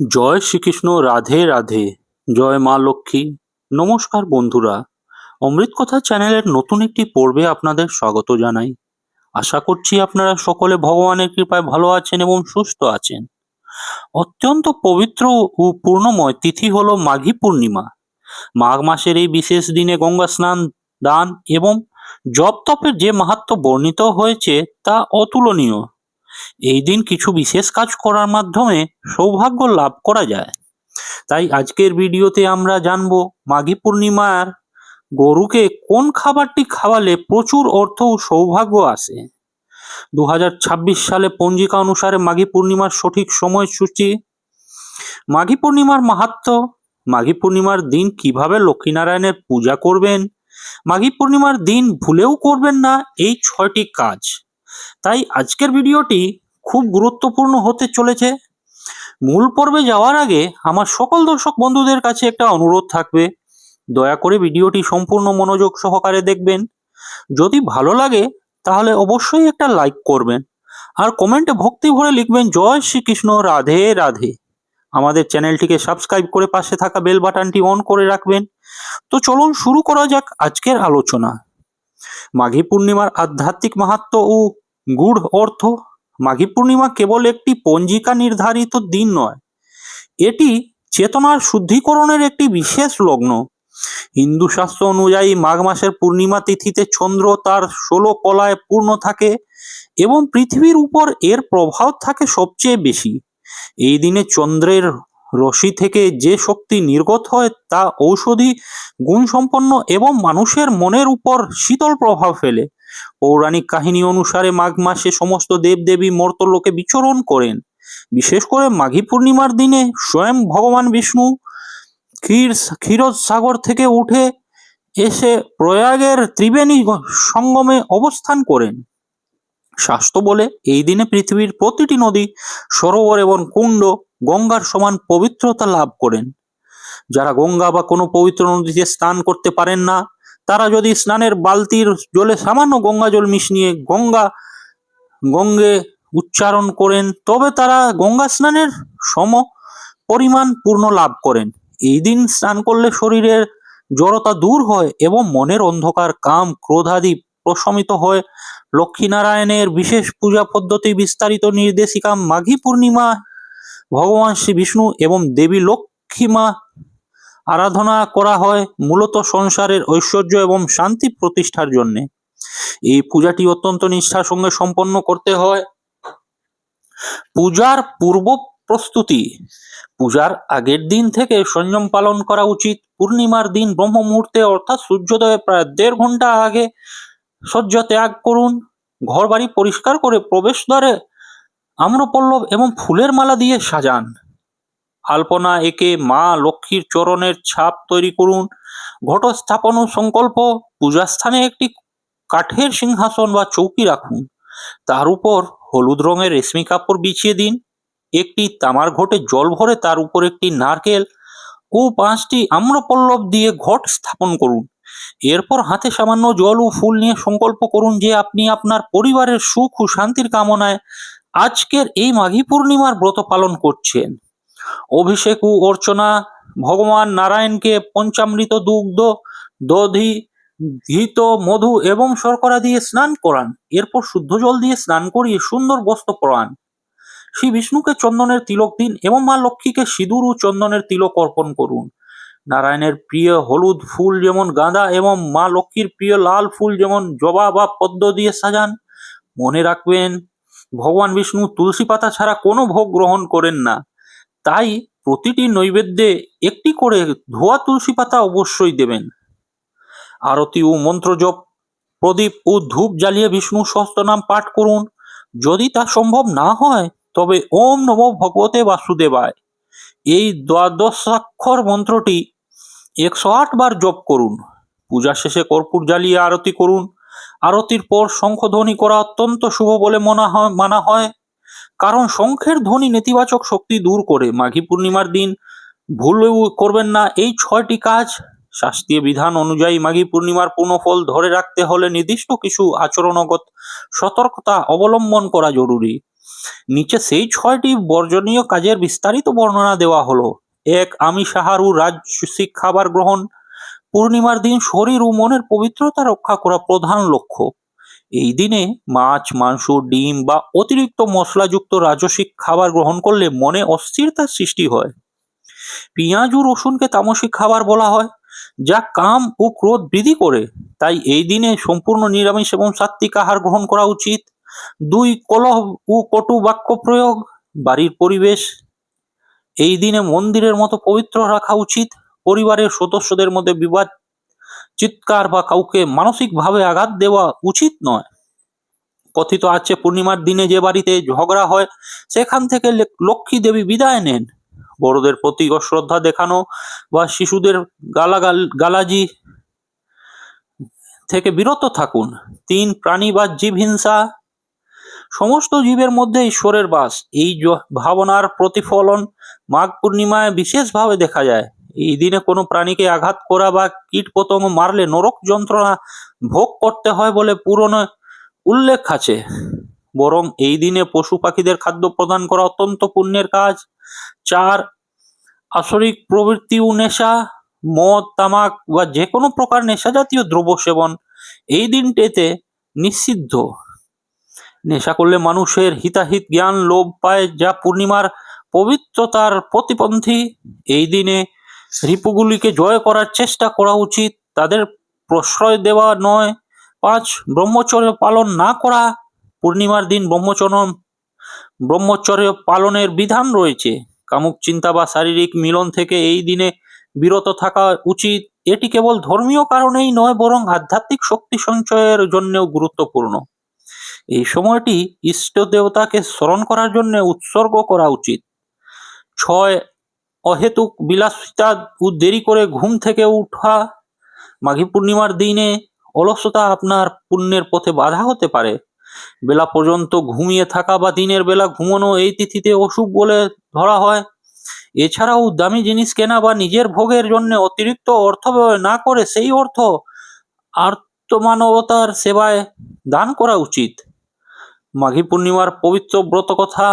জয় শ্রীকৃষ্ণ, রাধে রাধে। জয় মা লক্ষ্মী। নমস্কার বন্ধুরা, অমৃত কথা চ্যানেলের নতুন একটি পর্বে আপনাদের স্বাগত জানাই। আশা করছি আপনারা সকলে ভগবানের কৃপায় ভালো আছেন এবং সুস্থ আছেন। অত্যন্ত পবিত্র ও পূর্ণময় তিথি হলো মাঘী পূর্ণিমা। মাঘ মাসের এই বিশেষ দিনে গঙ্গা স্নান, দান এবং জপ তপের যে মাহাত্ম্য বর্ণিত হয়েছে তা অতুলনীয়। এই দিন কিছু বিশেষ কাজ করার মাধ্যমে সৌভাগ্য লাভ করা যায়। তাই আজকের ভিডিওতে আমরা জানবো মাঘী পূর্ণিমার গরুকে কোন খাবারটি খাওয়ালে প্রচুর অর্থ ও সৌভাগ্য আসে। 2026 সালে পঞ্জিকা অনুসারে মাঘী পূর্ণিমার সঠিক সময়সূচি। মাঘী পূর্ণিমার মাহাত্ম্য। মাঘী পূর্ণিমার দিন কিভাবে লক্ষ্মীনারায়ণের পূজা করবেন। মাঘী পূর্ণিমার দিন ভুলেও করবেন না এই 6টি কাজ। তাই আজকের ভিডিওটি খুব গুরুত্বপূর্ণ হতে চলেছে। মূল পর্বে যাওয়ার আগে আমার সকল দর্শক বন্ধুদের কাছে একটা অনুরোধ থাকবে, দয়া করে ভিডিওটি সম্পূর্ণ মনোযোগ সহকারে দেখবেন। যদি ভালো লাগে তাহলে অবশ্যই একটা লাইক করবেন আর কমেন্টে ভক্তি ভরে লিখবেন জয় শ্রীকৃষ্ণ, রাধে রাধে। আমাদের চ্যানেলটিকে সাবস্ক্রাইব করে পাশে থাকা বেল বাটনটি অন করে রাখবেন। তো চলুন শুরু করা যাক আজকের আলোচনা। মাঘী পূর্ণিমার আধ্যাত্মিক মাহাত্ম্য ও গূঢ় অর্থ। মাঘী পূর্ণিমা কেবল একটি পঞ্জিকা নির্ধারিত দিন নয়, এটি চেতনার শুদ্ধিকরণের একটি বিশেষ লগ্ন। হিন্দু শাস্ত্র অনুযায়ী মাঘ মাসের পূর্ণিমা তিথিতে চন্দ্র তার 16 কলায় পূর্ণ থাকে এবং পৃথিবীর উপর এর প্রভাব থাকে সবচেয়ে বেশি। এই দিনে চন্দ্রের রশ্মি থেকে যে শক্তি নির্গত হয় তা ঔষধি গুণসম্পন্ন এবং মানুষের মনের উপর শীতল প্রভাব ফেলে। পৌরাণিক কাহিনী অনুসারে মাঘ মাসে সমস্ত দেবদেবী মর্ত্যলোকে বিচরণ করেন। বিশেষ করে মাঘী পূর্ণিমার দিনে স্বয়ং ভগবান বিষ্ণু ক্ষীরোদ সাগর থেকে উঠে এসে প্রয়াগের ত্রিবেণী সঙ্গমে অবস্থান করেন। শাস্ত্র বলে এই দিনে পৃথিবীর প্রতিটি নদী, সরোবর এবং কুণ্ড গঙ্গার সমান পবিত্রতা লাভ করেন। যারা গঙ্গা বা কোনো পবিত্র নদীতে স্নান করতে পারেন না, তারা যদি স্নানের বালতির জলে সামান্য গঙ্গা জল মিশিয়ে গঙ্গে উচ্চারণ করেন, তবে তারা গঙ্গা স্নানের সম পরিমাণ পূর্ণ লাভ করেন। এই দিন স্নান করলে শরীরের জড়তা দূর হয় এবং মনের অন্ধকার, কাম, ক্রোধাদি প্রশমিত হয়। লক্ষ্মীনারায়ণের বিশেষ পূজা পদ্ধতি বিস্তারিত নির্দেশিকা। মাঘী পূর্ণিমা ভগবান শ্রী বিষ্ণু এবং দেবী লক্ষ্মী মা আরাধনা করা হয় মূলত সংসারের ঐশ্বর্য এবং শান্তি প্রতিষ্ঠার জন্য। এই পূজাটি অত্যন্ত নিষ্ঠার সঙ্গে সম্পন্ন করতে হয়। পূজার পূর্ব প্রস্তুতি। পূজার আগের দিন থেকে সংযম পালন করা উচিত। পূর্ণিমার দিন ব্রহ্ম মুহূর্তে অর্থাৎ সূর্যোদয়ের প্রায় 1.5 ঘন্টা আগে শয্যা ত্যাগ করুন। ঘর বাড়ি পরিষ্কার করে প্রবেশদ্বারে আম্রপল্লব এবং ফুলের মালা দিয়ে সাজান। আলপনা এঁকে মা লক্ষ্মীর চরণের ছাপ তৈরি করুন। ঘট স্থাপন ও সংকল্প। পূজাস্থানে একটি কাঠের সিংহাসন বা চৌকি রাখুন। তার উপর হলুদ রঙের রেশমি কাপড় বিছিয়ে দিন। একটি তামার ঘটে জল ভরে তার উপর একটি নারকেল ও 5টি আম্রপল্লব দিয়ে ঘট স্থাপন করুন। এরপর হাতে সামান্য জল ও ফুল নিয়ে সংকল্প করুন যে আপনি আপনার পরিবারের সুখ ও শান্তির কামনায় আজকের এই মাঘী পূর্ণিমার ব্রত পালন করছেন। অভিষেক ও অর্চনা। ভগবান নারায়ণকে পঞ্চামৃত, দুগ্ধ, দধি, ঘৃত, মধু এবং শর্করা দিয়ে স্নান করান। এরপর শুদ্ধ জল দিয়ে স্নান করিয়ে সুন্দর বস্ত্র পরান। শ্রী বিষ্ণুকে চন্দনের তিলক দিন এবং মা লক্ষ্মীকে সিঁদুর ও চন্দনের তিলক অর্পণ করুন। নারায়ণের প্রিয় হলুদ ফুল যেমন গাঁদা এবং মা লক্ষ্মীর প্রিয় লাল ফুল যেমন জবা বা পদ্ম দিয়ে সাজান। মনে রাখবেন, ভগবান বিষ্ণু তুলসী পাতা ছাড়া কোনো ভোগ গ্রহণ করেন না, তাই প্রতিটি নৈবেদ্যে একটি করে ধোয়া তুলসী পাতা অবশ্যই দেবেন। আরতি ও মন্ত্র জপ। প্রদীপ ও ধূপ জ্বালিয়ে বিষ্ণু সহস্রনাম পাঠ করুন। যদি তা সম্ভব না হয় তবে ওম নমো ভগবতে বাসুদেবায় এই দ্বাদশাক্ষর মন্ত্রটি 108 বার জপ করুন। পূজা শেষে কর্পূর জ্বালিয়ে আরতি করুন। আরতির পর শঙ্খধ্বনি করা অত্যন্ত শুভ বলে মানা হয়, কারণ শঙ্খের ধ্বনি নেতিবাচক শক্তি দূর করে। মাঘী পূর্ণিমার দিন ভুলেও করবেন না এই 6টি কাজ। শাস্ত্রীয় বিধান অনুযায়ী মাঘী পূর্ণিমার পূর্ণ ফল ধরে রাখতে হলে নির্দিষ্ট কিছু আচরণগত সতর্কতা অবলম্বন করা জরুরি। নিচে সেই 6টি বর্জনীয় কাজের বিস্তারিত বর্ণনা দেওয়া হলো। 1. আমিষ আহার ও রাজসিক খাবার গ্রহণ। পূর্ণিমার দিন শরীর ও মনের পবিত্রতা রক্ষা করা প্রধান লক্ষ্য। এই দিনে মাছ, মাংস, ডিম বা অতিরিক্ত মশলাযুক্ত রাজসিক খাবার গ্রহণ করলে মনে অস্থিরতার সৃষ্টি হয়। পেঁয়াজ ও রসুনকে তামসিক খাবার বলা হয়, যা কাম ও ক্রোধ বৃদ্ধি করে। তাই এই দিনে সম্পূর্ণ নিরামিষ এবং সাত্ত্বিক আহার গ্রহণ করা উচিত। 2. কলহ ও কটু বাক্য প্রয়োগ। বাড়ির পরিবেশ এই দিনে মন্দিরের মতো পবিত্র রাখা উচিত। পরিবারের সদস্যদের মধ্যে বিবাদ, চিৎকার বা কাউকে মানসিকভাবে আঘাত দেওয়া উচিত নয়। কথিত আছে পূর্ণিমার দিনে যে বাড়িতে ঝগড়া হয় সেখান থেকে লক্ষ্মী দেবী বিদায় নেন। বড়দের প্রতি অশ্রদ্ধা দেখানো বা শিশুদের গালাজি থেকে বিরত থাকুন। 3. প্রাণী বা জীব হিংসা। সমস্ত জীবের মধ্যে ঈশ্বরের বাস, এই ভাবনার প্রতিফলন মাঘ পূর্ণিমায় বিশেষভাবে দেখা যায়। এই দিনে কোনো প্রাণীকে আঘাত করা বা কীটপতঙ্গ মারলে নরক যন্ত্রণা ভোগ করতে হয় বলে পুরাণে উল্লেখ আছে। বরং এই দিনে পশু পাখিদের খাদ্য প্রদান করা অত্যন্ত পুণ্যের কাজ। 4. আসরিক প্রবৃত্তি ও নেশা। মদ, তামাক বা যে কোনো প্রকার নেশা জাতীয় দ্রব্য সেবন এই দিনটিতে নিষিদ্ধ। নেশা করলে মানুষের হিতাহিত জ্ঞান লোপ পায়, যা পূর্ণিমার পবিত্রতার প্রতিপন্থী। এই দিনে রিপুগুলিকে জয় করার চেষ্টা করা উচিত, তাদের প্রশ্রয় দেওয়া নয়। 5. ব্রহ্মচর্য পালন না করা। পূর্ণিমার দিন ব্রহ্মচর্য পালনের বিধান রয়েছে। কামুক চিন্তা বা শারীরিক মিলন থেকে এই দিনে বিরত থাকা উচিত। এটি কেবল ধর্মীয় কারণেই নয়, বরং আধ্যাত্মিক শক্তি সঞ্চয়ের জন্যও গুরুত্বপূর্ণ। এই সময়টি ইষ্ট দেবতাকে স্মরণ করার জন্য উৎসর্গ করা উচিত। 6. অহেতুক বিলাসিতা ও দেরি করে ঘুম থেকে উঠা। মাঘী পূর্ণিমার দিনে অলসতা আপনার পুণ্যের পথে বাধা হতে পারে। বেলা পর্যন্ত ঘুমিয়ে থাকা বা দিনের বেলা ঘুমানো এই তিথিতে অশুভ বলে ধরা হয়। এছাড়াও দামি জিনিস কেনা বা নিজের ভোগের জন্য অতিরিক্ত অর্থ ব্যয় না করে সেই অর্থ আর্তমানবতার সেবায় দান করা উচিত। মাঘী পূর্ণিমার পবিত্র ব্রত কথা।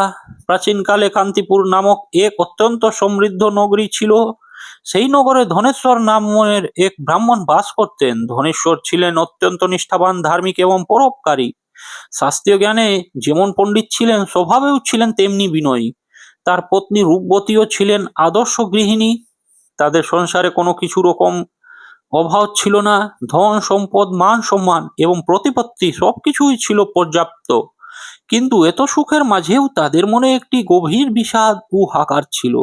প্রাচীনকালে কান্তিপুর নামক এক অত্যন্ত সমৃদ্ধ নগরী ছিল। সেই নগরে ধনেশ্বর নামের এক ব্রাহ্মণ বাস করতেন। ধনেশ্বর ছিলেন অত্যন্ত নিষ্ঠাবান, ধার্মিক এবং পরোপকারী। শাস্ত্রীয় জ্ঞানে যেমন পণ্ডিত ছিলেন, স্বভাবেও ছিলেন তেমনি বিনয়ী। তার পত্নী রূপবতীও ছিলেন আদর্শ গৃহিণী। তাদের সংসারে কোনো কিছু রকম অভাব ছিল না। ধন সম্পদ, মান সম্মান এবং প্রতিপত্তি সবকিছুই ছিল পর্যাপ্ত। কিন্তু এত সুখের মাঝেও তাদের মনে একটি গভীর বিষাদ ও হাহাকার ছিল।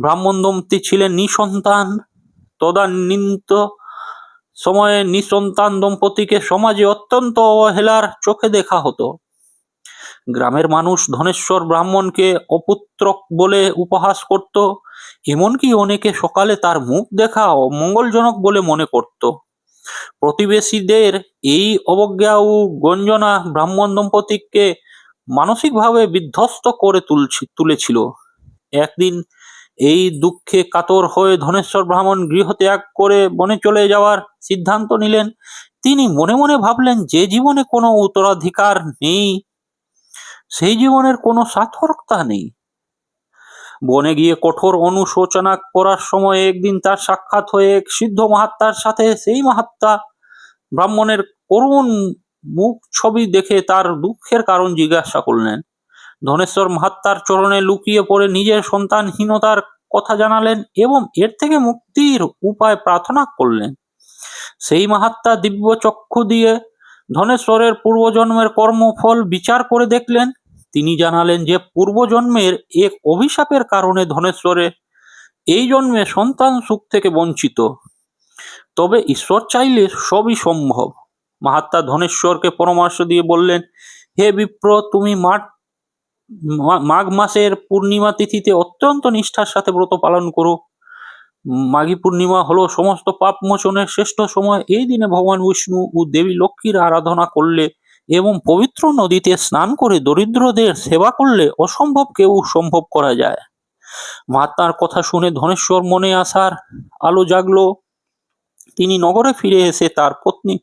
ব্রাহ্মণ দম্পতি ছিলেন নিঃসন্তান। তদানীন্ত সময়ে নিঃসন্তান দম্পতিকে সমাজে অত্যন্ত অবহেলার চোখে দেখা হতো। গ্রামের মানুষ ধনেশ্বর ব্রাহ্মণকে অপুত্রক বলে উপহাস করত। এমনকি অনেকে সকালে তার মুখ দেখা অমঙ্গলজনক বলে মনে করত। প্রতিবেশীদের এই অবজ্ঞা ও গঞ্জনা ব্রাহ্মণ দম্পতিকে মানসিকভাবে বিধ্বস্ত করে তুলেছিল। একদিন এই দুঃখে কাতর হয়ে ধনেশ্বর ব্রাহ্মণ গৃহত্যাগ করে বনে চলে যাওয়ার সিদ্ধান্ত নিলেন। তিনি মনে মনে ভাবলেন, যে জীবনে কোনো উত্তরাধিকার নেই সেই জীবনের কোনো সার্থকতা নেই। বনে গিয়ে কঠোর অনুশোচনা করার সময় একদিন তার সাক্ষাৎ হয়ে এক সিদ্ধ মহাত্মার সাথে। সেই মহাত্মা ব্রাহ্মণের করুণ মুখ ছবি দেখে তার দুঃখের কারণ জিজ্ঞাসা করলেন। ধনেশ্বর মহাত্মার চরণে লুকিয়ে পড়ে নিজের সন্তানহীনতার কথা জানালেন এবং এর থেকে মুক্তির উপায় প্রার্থনা করলেন। সেই মহাত্মা দিব্য চক্ষু দিয়ে ধনেশ্বরের পূর্বজন্মের কর্মফল বিচার করে দেখলেন। তিনি জানালেন যে পূর্বজন্মের এক অভিশাপের কারণে ধনেশ্বরের এই জন্মে সন্তান সুখ থেকে বঞ্চিত। তবে ঈশ্বর চাইলে সবই সম্ভব। মহাত্মা ধনেশ্বরকে পরামর্শ দিয়ে বললেন, হে বিপ্র, তুমি মাঘ মাসের পূর্ণিমা তিথিতে অত্যন্ত নিষ্ঠার সাথে ব্রত পালন করো। মাঘী পূর্ণিমা হলো সমস্ত পাপ মোচনের শ্রেষ্ঠ সময়। এই দিনে ভগবান বিষ্ণু ও দেবী লক্ষ্মীর আরাধনা করলে এবং পবিত্র নদীতে স্নান করে দরিদ্রদের সেবা করলে অসম্ভবকেও সম্ভব করা যায়। মহাত্মার কথা শুনে ধনেশ্বর মনে আশার আলো জাগলো। তিনি নগরে ফিরে এসে তার পত্নী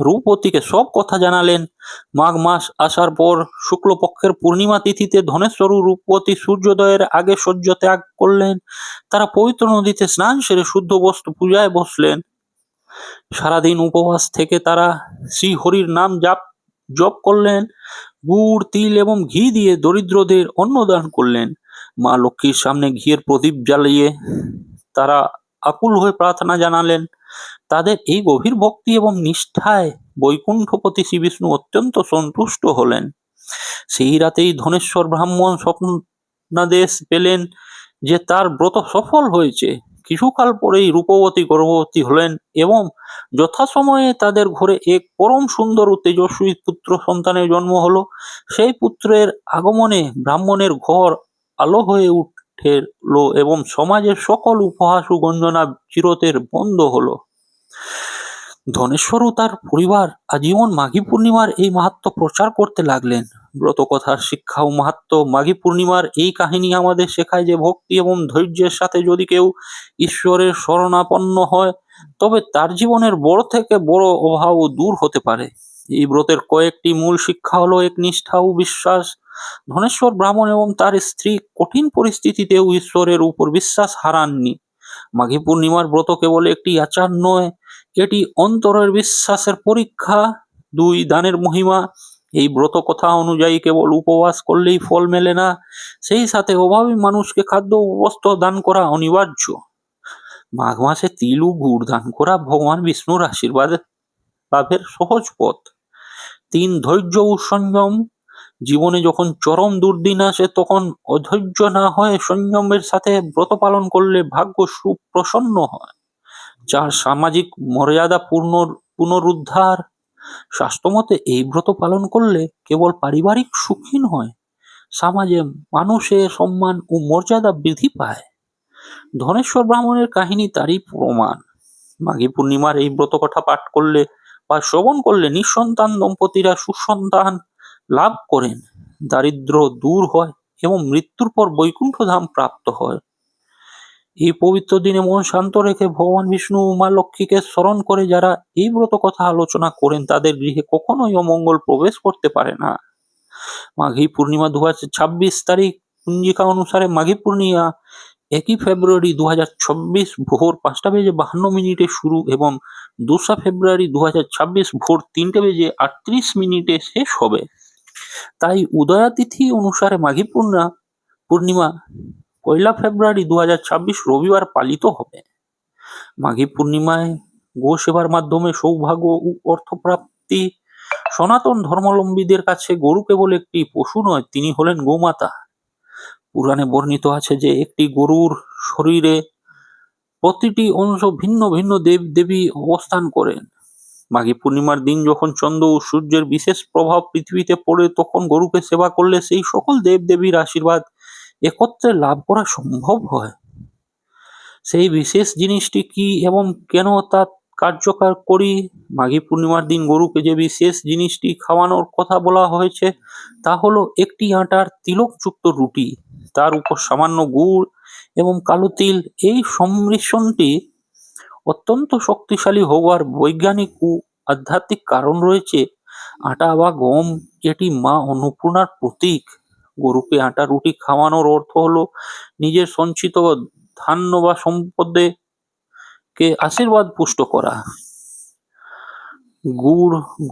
রূপবতীকে সব কথা জানালেন। মাঘ মাস আসার পর শুক্লপক্ষের পূর্ণিমা তিথিতে ধনেশ্বর ও রূপবতী সূর্যোদয়ের আগে শয্যা ত্যাগ করলেন। তারা পবিত্র নদীতে স্নান সেরে শুদ্ধ বস্ত্র পূজায় বসলেন। সারাদিন উপবাস থেকে তারা শ্রীহরির নাম জপ করলেন। গুড়, তিল এবং ঘি দিয়ে দরিদ্রদের অন্নদান করলেন। মা লক্ষ্মীর সামনে ঘিয়ের প্রদীপ জ্বালিয়ে তারা আকুল হয়ে প্রার্থনা জানালেন। তাদের এই গভীর ভক্তি এবং নিষ্ঠায় বৈকুণ্ঠপতি শ্রী বিষ্ণু অত্যন্ত সন্তুষ্ট হলেন। সেই রাতেই ধনেশ্বর ব্রাহ্মণ স্বপ্নাদেশ পেলেন যে তার ব্রত সফল হয়েছে। কিছুকাল পরেই রূপবতী গর্ভবতী হলেন এবং যথাসময়ে তাদের ঘরে এক পরম সুন্দর ও তেজস্বী পুত্র সন্তানের জন্ম হলো। সেই পুত্রের আগমনে ব্রাহ্মণের ঘর আলো হয়ে উঠলো এবং সমাজের সকল উপহাস ও গঞ্জনা চিরতরে বন্ধ হলো। ধনেশ্বর ও তার পরিবার আজীবন মাঘী পূর্ণিমার এই মাহাত্ম্য প্রচার করতে লাগলেন। ব্রতকথার শিক্ষা ও মাহাত্ম্য। মাঘী পূর্ণিমার এই কাহিনী আমাদের শেখায় যে ভক্তি এবং ধৈর্যের সাথে যদি কেউ ঈশ্বরের শরণাপন্ন হয় তবে তার জীবনের বড় থেকে বড় অভাবও দূর হতে পারে। এই ব্রতের কয়েকটি মূল শিক্ষা হলো: এক, নিষ্ঠা ও বিশ্বাস। ধনেশ্বর ব্রাহ্মণ এবং তার স্ত্রী কঠিন পরিস্থিতিতেও ঈশ্বরের উপর বিশ্বাস হারাননি। মাঘী পূর্ণিমার ব্রত কেবল একটি আচার নয়, এটি অন্তরের বিশ্বাসের পরীক্ষা। 2, দানের মহিমা। এই ব্রত কথা অনুযায়ী কেবল উপবাস করলেই ফল মেলে না, সেই সাথে অভাবী মানুষকে খাদ্য ও বস্ত্র দান করা অনিবার্য। মাঘ মাসে তিল ও গুড় দান করা ভগবান বিষ্ণুর আশীর্বাদ লাভের সহজ পথ। 3, ধৈর্য ও সংযম। জীবনে যখন চরম দুর্দিন আসে তখন অধৈর্য না হয়ে সংযমের সাথে ব্রত পালন করলে ভাগ্য সুপ্রসন্ন হয়। 4, সামাজিক মর্যাদা পুনরুদ্ধার। শাস্ত্রমতে এই ব্রত পালন করলে কেবল পারিবারিক সুখই নয়, সমাজে মানুষের সম্মান ও মর্যাদা বৃদ্ধি পায়। ধনেশ্বর ব্রাহ্মণের কাহিনী তারই প্রমাণ। মাঘী পূর্ণিমার এই ব্রত কথা পাঠ করলে বা শ্রবণ করলে নিঃসন্তান দম্পতিরা সুসন্তান লাভ করেন, দারিদ্র্য দূর হয় এবং মৃত্যুর পর বৈকুণ্ঠ ধাম প্রাপ্ত হয়। এই পবিত্র দিনে মন শান্ত রেখে ভগবান বিষ্ণু ও মা লক্ষ্মীকে স্মরণ করে যারা এই ব্রত কথা আলোচনা করেন তাদের গৃহে কখনোই অমঙ্গল প্রবেশ করতে পারে না। মাঘী পূর্ণিমা 2026 তারিখ কুঞ্জিকা অনুসারে মাঘী পূর্ণিমা 1 ফেব্রুয়ারি 2026 ভোর 5:52 শুরু এবং 2 ফেব্রুয়ারি 2026 ভোর 3:38 শেষ হবে। তাই উদয়াতিথি অনুসারে মাঘী পূর্ণিমা 1 ফেব্রুয়ারি 2026 রবিবার পালিত হবে। মাঘী পূর্ণিমায় গো সেবার মাধ্যমে সৌভাগ্য ও অর্থপ্রাপ্তি। সনাতন ধর্মাবলম্বীদের কাছে গরু কেবল একটি পশু নয়, তিনি হলেন গোমাতা। পুরাণে বর্ণিত আছে যে একটি গরুর শরীরে প্রতিটি অংশ ভিন্ন ভিন্ন দেব দেবী অবস্থান করেন। মাঘী পূর্ণিমার দিন যখন চন্দ্র ও সূর্যের বিশেষ প্রভাব পৃথিবীতে পড়ে তখন গরুকে সেবা করলে সেই সকল দেব দেবীর আশীর্বাদ একত্রে লাভ করা সম্ভব হয়। সেই বিশেষ জিনিসটি কি এবং কেন তা কার্যকর করি? মাঘী পূর্ণিমার দিন গরুকে যে বিশেষ জিনিসটি খাওয়ানোর কথা বলা হয়েছে তা হলো একটি আটার তিলকযুক্ত রুটি, তার উপর সামান্য গুড় এবং কালো তিল। এই সংমিশ্রণটি অত্যন্ত শক্তিশালী হওয়ার বৈজ্ঞানিক ও আধ্যাত্মিক কারণ রয়েছে। আটা বা গম এটি মা অন্নপূর্ণার প্রতীক। গরুকে আটা রুটি খাওয়ানোর অর্থ হলো নিজের সঞ্চিত ধান্য বা সম্পদে কে আশীর্বাদ পুষ্ট করা।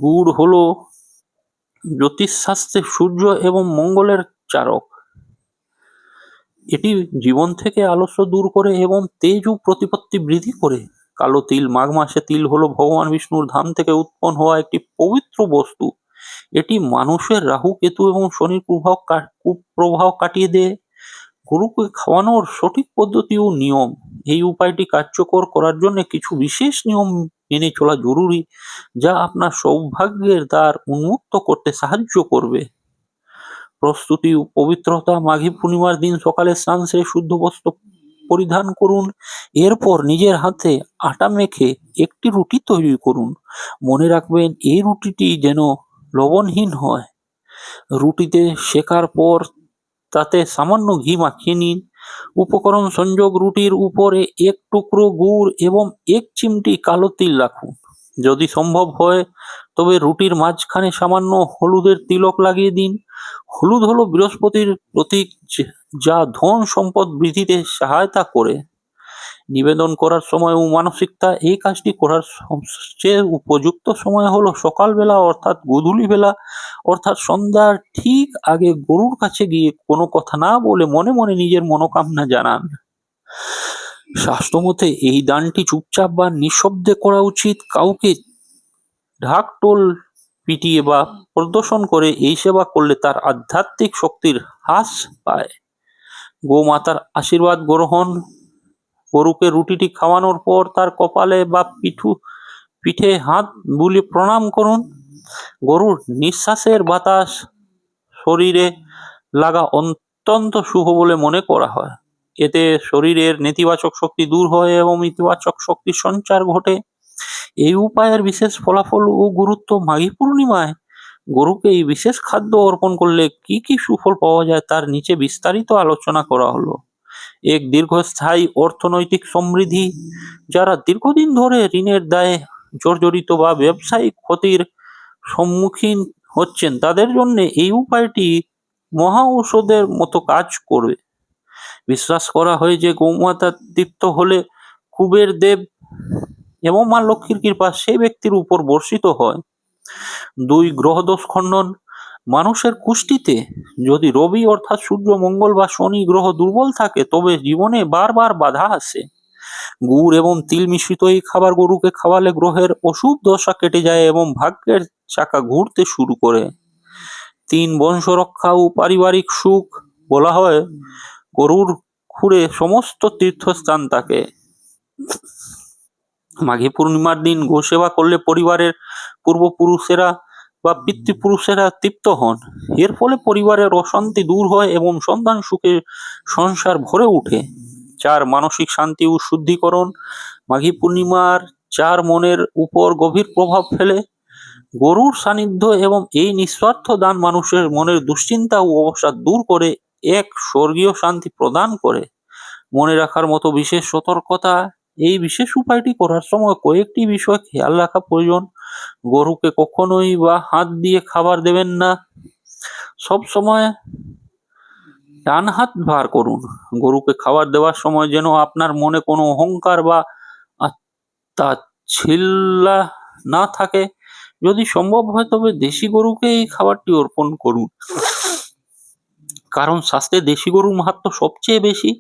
গুড় হলো জ্যোতিষশাস্ত্রে সূর্য এবং মঙ্গলের চারক। এটি জীবন থেকে আলস্য দূর করে এবং তেজ ও প্রতিপত্তি বৃদ্ধি করে। কালো তিল। মাঘ মাসে তিল হলো ভগবান বিষ্ণুর ধাম থেকে উৎপন্ন হওয়া একটি পবিত্র বস্তু। এটি মানুষের রাহু, কেতু এবং শনির কুপ্রভাব কাটিয়ে দেয়। গরুকে খাওয়ানোর সঠিক পদ্ধতি ও নিয়ম। এই উপায়টি কার্যকর করার জন্য কিছু বিশেষ নিয়ম মেনে চলা জরুরি, যা আপনার সৌভাগ্যের দ্বার উন্মুক্ত করতে সাহায্য করবে। প্রস্তুতি ও পবিত্রতা। মাঘী পূর্ণিমার দিন সকালে স্নান সেরে শুদ্ধ বস্ত্র পরিধান করুন। এরপর নিজের হাতে আটা মেখে একটি রুটি তৈরি করুন। মনে রাখবেন এই রুটিটি যেন লবণহীন হয়। রুটিতে সেকার পর তাতে সামান্য ঘি মাখিয়ে নিন। উপকরণ সংযোগ: রুটির উপরে এক টুকরো গুড় এবং এক চিমটি কালো তিল রাখুন। যদি সম্ভব হয় তবে রুটির মাঝখানে সামান্য হলুদের তিলক লাগিয়ে দিন। হলুদ হলো বৃহস্পতির প্রতীক, যা ধন সম্পদ বৃদ্ধিতে সহায়তা করে। নিবেদন করার সময় ও মানসিকতা: এই কাজটি করার সবচেয়ে উপযুক্ত সময় হলো সকালবেলা অর্থাৎ গোধূলি বেলা, অর্থাৎ সন্ধ্যার ঠিক আগে গরুর কাছে গিয়ে কোনো কথা না বলে মনে মনে নিজের মনোকামনা জানান। শাস্ত্রমতে এই দানটি চুপচাপ বা নিঃশব্দে করা উচিত। কাউকে ঢাকঢোল পিটিয়ে বা প্রদর্শন করে এই সেবা করলে তার আধ্যাত্মিক শক্তির হ্রাস পায়। গোমাতার আশীর্বাদ গ্রহণ: গরুকে রুটিটি খাওয়ানোর পর তার কপালে বা পিঠে হাত বুলিয়ে প্রণাম করুন। গরুর নিঃশ্বাসের বাতাস শরীরে লাগা অত্যন্ত শুভ বলে মনে করা হয়। এতে শরীরের নেতিবাচক শক্তি দূর হয় এবং ইতিবাচক শক্তির সঞ্চার ঘটে। এই উপায়ের বিশেষ ফলাফল ও গুরুত্ব: মাঘী পূর্ণিমায় গরুকে এই বিশেষ খাদ্য অর্পণ করলে কি কি সুফল পাওয়া যায় তার নিচে বিস্তারিত আলোচনা করা হলো। এক, দীর্ঘস্থায়ী অর্থনৈতিক সমৃদ্ধি: যারা দীর্ঘদিন ধরে ঋণের দায়ে জর্জরিত বা ব্যবসায়িক ক্ষতির সম্মুখীন হচ্ছেন তাদের জন্য এই উপায়টি মহা ঔষধের মতো কাজ করবে। বিশ্বাস করা হয় যে গৌমাতা তৃপ্ত হলে কুবের দেব এবং মা লক্ষ্মীর কৃপা সেই ব্যক্তির উপর বর্ষিত হয়। 2, গ্রহদোষ খণ্ডন: মানুষের কুষ্টিতে যদি রবি অর্থাৎ সূর্য, মঙ্গল বা শনি গ্রহ দুর্বল থাকে তবে জীবনে বারবার বাধা আসে। গুড় এবং তিল মিশ্রিত এই খাবার গরুকে খাওয়ালে গ্রহের অশুভ দশা কেটে যায় এবং ভাগ্যের চাকা ঘুরতে শুরু করে। 3, বংশ রক্ষা ও পারিবারিক সুখ: বলা হয় গরুর খুরে সমস্ত তীর্থস্থান থাকে। মাঘী পূর্ণিমার দিন গোসেবা করলে পরিবারের পূর্বপুরুষেরা বা পিতৃপুরুষেরা তৃপ্ত হন। এর ফলে পরিবারের অশান্তি দূর হয় এবং সন্তান সুখে সংসার ভরে ওঠে। 4, মানসিক শান্তি ও শুদ্ধিকরণ: মাঘী পূর্ণিমার 4 মনের উপর গভীর প্রভাব ফেলে। গরুর সান্নিধ্য এবং এই নিঃস্বার্থ দান মানুষের মনের দুশ্চিন্তা ও অবসাদ দূর করে এক স্বর্গীয় শান্তি প্রদান করে। মনে রাখার মতো বিশেষ সতর্কতা: এই বিশেষ উপায়টি করার সময় কয়েকটি বিষয় খেয়াল রাখা প্রয়োজন। গরুকে কখনোই বা হাত দিয়ে খাবার দেবেন না। সব সময় ডান হাত বার করুন। গরুকে খাবার দেওয়ার সময় যেন আপনার মনে কোনো অহংকার বা তাচ্ছিল্য না থাকে। যদি সম্ভব হয় তবে দেশি গরুকে এই খাবারটি অর্পণ করুন, কারণ শাস্ত্রে দেশি গরুর মাহাত্ম্য সবচেয়ে বেশি।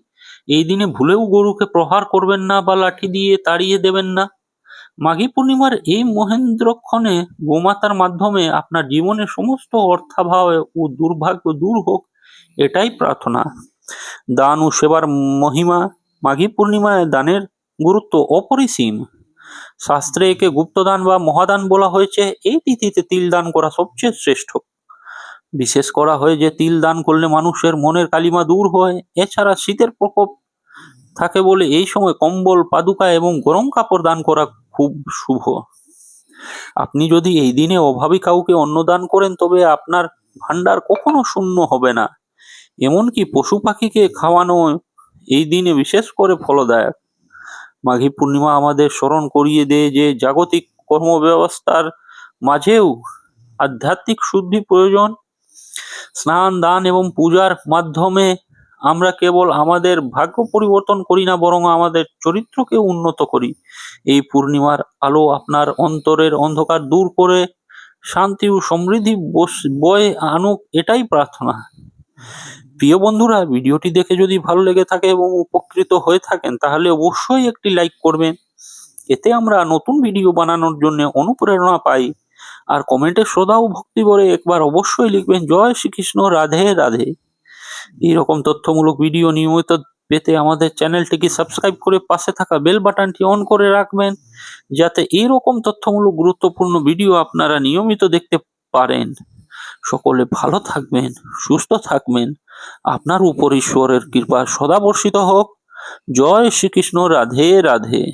এই দিনে ভুলেও গরুকে প্রহার করবেন না বা লাঠি দিয়ে তাড়িয়ে দেবেন না। মাঘী পূর্ণিমার এই মহেন্দ্রক্ষণে গোমাতার মাধ্যমে আপনার জীবনের সমস্ত অর্থাভাব ও দুর্ভাগ্য দূর হোক, এটাই প্রার্থনা। দান ও সেবার মহিমা: মাঘী পূর্ণিমায় দানের গুরুত্ব অপরিসীম। শাস্ত্রে একে গুপ্তদান বা মহাদান বলা হয়েছে। এই তিথিতে তিল দান করা সবচেয়ে শ্রেষ্ঠ। বিশেষ করা হয় যে তিল দান করলে মানুষের মনের কালিমা দূর হয়। এছাড়া শীতের প্রকোপ থাকে বলে এই সময় কম্বল, পাদুকা এবং গরম কাপড় দান করা খুব শুভ। আপনি যদি এই দিনে অভাবী কাউকে অন্ন দান করেন তবে আপনার ভান্ডার কখনো শূন্য হবে না। এমনকি পশু পাখিকে খাওয়ানো এই দিনে বিশেষ করে ফলদায়ক। মাঘী পূর্ণিমা আমাদের স্মরণ করিয়ে দেয় যে জাগতিক কর্মব্যবস্থার মাঝেও আধ্যাত্মিক শুদ্ধি প্রয়োজন। স্নান, দান এবং পূজার মাধ্যমে আমরা কেবল আমাদের ভাগ্য পরিবর্তন করি না, বরং আমাদের চরিত্রকে উন্নত করি। এই পূর্ণিমার আলো আপনার অন্তরের অন্ধকার দূর করে শান্তি ও সমৃদ্ধি বয়ে আনুক, এটাই প্রার্থনা। প্রিয় বন্ধুরা, ভিডিওটি দেখে যদি ভালো লেগে থাকে এবং উপকৃত হয়ে থাকেন তাহলে অবশ্যই একটি লাইক করবেন। এতে আমরা নতুন ভিডিও বানানোর জন্য অনুপ্রেরণা পাই। আর কমেন্টে শ্রদ্ধা ও ভক্তি ভরে একবার অবশ্যই লিখবেন জয় শ্রীকৃষ্ণ, রাধে রাধে। এইরকম তথ্যমূলক ভিডিও নিয়মিত পেতে আমাদের চ্যানেলটিকে সাবস্ক্রাইব করে পাশে থাকা বেল বাটনটি অন করে রাখবেন, যাতে এইরকম তথ্যমূলক গুরুত্বপূর্ণ ভিডিও আপনারা নিয়মিত দেখতে পারেন। সকলে ভালো থাকবেন, সুস্থ থাকবেন। আপনার উপর ঈশ্বরের কৃপা সদা বর্ষিত হোক। জয় শ্রীকৃষ্ণ, রাধে রাধে।